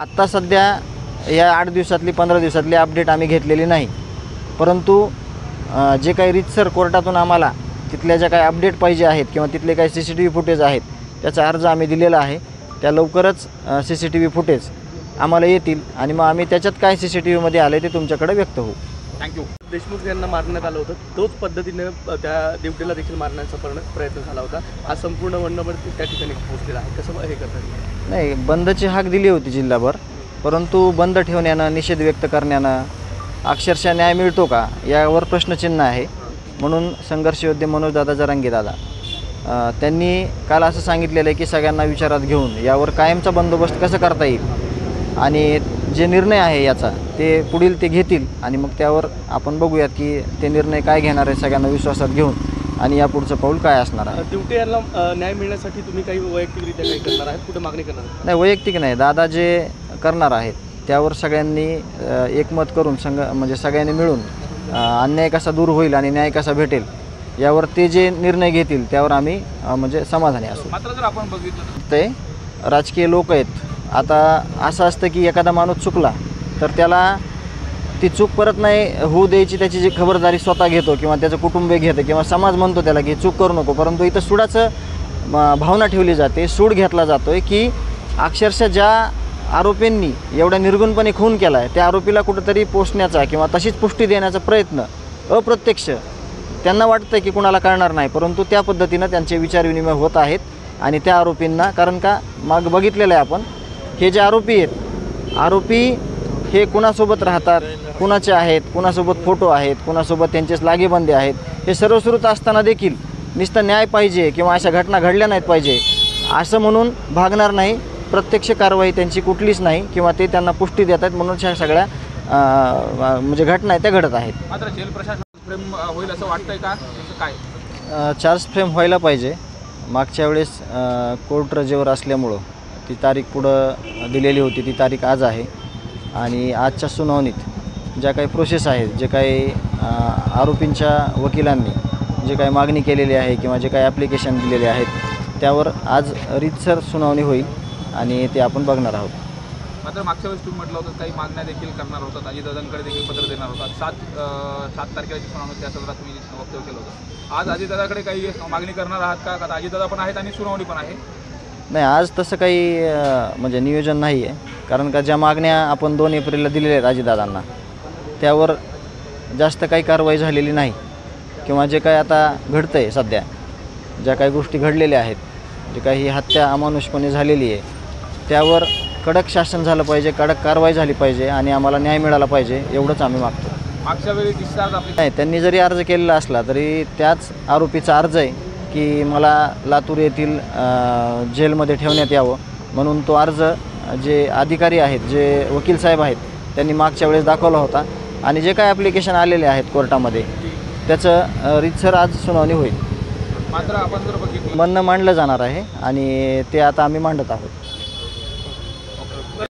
आत्ता सध्या या 8 दिवसातली 15 दिवसातली अपडेट आम्ही घेतलेली नाही, परंतु जे काही रीतसर कोर्टातून आम्हाला तिथल्या ज्या काही अपडेट पाहिजे आहेत किंवा तिथले काही CCTV फुटेज आहेत त्याचा अर्ज आम्ही दिलेला आहे. त्या लवकरच CCTV फुटेज आम्हाला येतील आणि मग आम्ही त्याच्यात काय CCTVमध्ये आले ते तुमच्याकडे व्यक्त होऊ. थँक्यू. देशमुख यांना मारण्यात आलं होतं, तोच पद्धतीने त्या ड्युटीला देखील मारण्याचा प्रयत्न झाला होता. हा संपूर्ण वननंबर त्या ठिकाणी पोहोचलेला आहे. कसं हे करतात? नाही, बंदची हाक दिली होती जिल्हाभर, परंतु बंद ठेवण्यानं, निषेध व्यक्त करण्यानं अक्षरशः न्याय मिळतो का यावर प्रश्नचिन्ह आहे. म्हणून संघर्ष योद्धे मनोजदादा जरांगे दादा त्यांनी काल असं सांगितलेलं आहे की सगळ्यांना विचारात घेऊन यावर कायमचा बंदोबस्त कसं करता येईल आणि जे निर्णय आहे याचा ते पुढील ते घेतील आणि मग त्यावर आपण बघूयात की ते निर्णय काय घेणार आहे सगळ्यांना विश्वासात घेऊन आणि यापुढचं पाऊल काय असणार आहे. ड्युटी यांना न्याय मिळण्यासाठी तुम्ही काही वैयक्तिकरित्या काही करणार आहात, कुठे मागणी करणार? नाही, वैयक्तिक नाही, दादा जे करणार आहेत त्यावर सगळ्यांनी एकमत करून म्हणजे सगळ्यांनी मिळून अन्याय कसा दूर होईल आणि न्याय कसा भेटेल यावर ते जे निर्णय घेतील त्यावर आम्ही म्हणजे समाधानी असू. मात्र जर आपण बघितलं ते राजकीय लोक आहेत. आता असं असतं की एखादा माणूस चुकला तर त्याला ती चूक परत नाही होऊ द्यायची, त्याची जी खबरदारी स्वतः घेतो किंवा त्याचं कुटुंब घेतं किंवा समाज म्हणतो त्याला की चूक करू नको, परंतु इथं सूडाचं भावना ठेवली जाते, सूड घेतला जातो आहे की अक्षरशः ज्या आरोपींनी एवढ्या निर्गुणपणे खून केला आहे त्या आरोपीला कुठंतरी पोचण्याचा किंवा तशीच पुष्टी देण्याचा प्रयत्न अप्रत्यक्ष त्यांना वाटतं की कुणाला कळणार नाही, परंतु त्या पद्धतीनं त्यांचे विचारविनिमय होत आहेत आणि त्या आरोपींना, कारण का मग बघितलेलं आहे आपण, हे जे आरोपी आहेत, आरोपी हे कुणासोबत राहतात, कुणाचे आहेत, कुणासोबत फोटो आहेत, कुणासोबत त्यांचेच लागेबंदे आहेत, हे सर्व सुरूच असताना देखील नुसतं न्याय पाहिजे किंवा अशा घटना घडल्या नाहीत पाहिजे असं म्हणून भागणार नाही. प्रत्यक्ष कारवाई त्यांची कुठलीच नाही किंवा ते त्यांना पुष्टी देत आहेत म्हणून ह्या सगळ्या म्हणजे घटना आहेत त्या घडत आहेत. मात्र जेल प्रशासन फ्रेम होईल असं वाटतंय का? काय चार्ज फ्रेम व्हायला पाहिजे. मागच्या वेळेस कोर्ट रजेवर असल्यामुळं ती तारीख पुढं दिलेली होती, ती तारीख आज आहे आणि आजच्या सुनावणीत ज्या काही प्रोसेस आहेत, जे काही आरोपींच्या वकिलांनी जे काही मागणी केलेली आहे किंवा जे काही ॲप्लिकेशन दिलेले आहेत त्यावर आज रीतसर सुनावणी होईल आणि ते आपण बघणार आहोत. मात्र मागच्या वेळेस तुम्ही म्हटलं होतं काही मागण्या देखील करणार होतात, अजितदादांकडे देखील पत्र देणार होतात. 7 तारखेला जी सुनावणी त्या संदर्भात तुम्ही वक्तव्य केलं होतं. आज अजितदादाकडे काही मागणी करणार आहात का? आता अजितदादा पण आहेत आणि सुनावणी पण आहे. नाही, आज तसं काही म्हणजे नियोजन नाही आहे, कारण का ज्या मागण्या आपण 2 एप्रिलला दिलेल्या आहेत अजितदादांना त्यावर जास्त काही कारवाई झालेली नाही किंवा जे काही आता घडतं आहे सध्या, ज्या काही गोष्टी घडलेल्या आहेत, जे काही हत्या अमानुषपणे झालेली आहे त्यावर कडक शासन झालं पाहिजे, कडक कारवाई झाली पाहिजे आणि आम्हाला न्याय मिळाला पाहिजे एवढंच आम्ही मागतो. मागच्या वेळी डिस्चार्ज नाही, त्यांनी जरी अर्ज केलेला असला तरी त्याच आरोपीचा अर्ज आहे की मला लातूर येथील जेलमध्ये ठेवण्यात यावं म्हणून तो अर्ज जे अधिकारी आहेत, जे वकील साहेब आहेत त्यांनी मागच्या वेळेस दाखवला होता आणि जे काही ॲप्लिकेशन आलेले आहेत कोर्टामध्ये त्याचं रीतसर आज सुनावणी होईल. मात्र आपण जर बघितलं म्हणणं मांडलं जाणार आहे आणि ते आता आम्ही मांडत आहोत.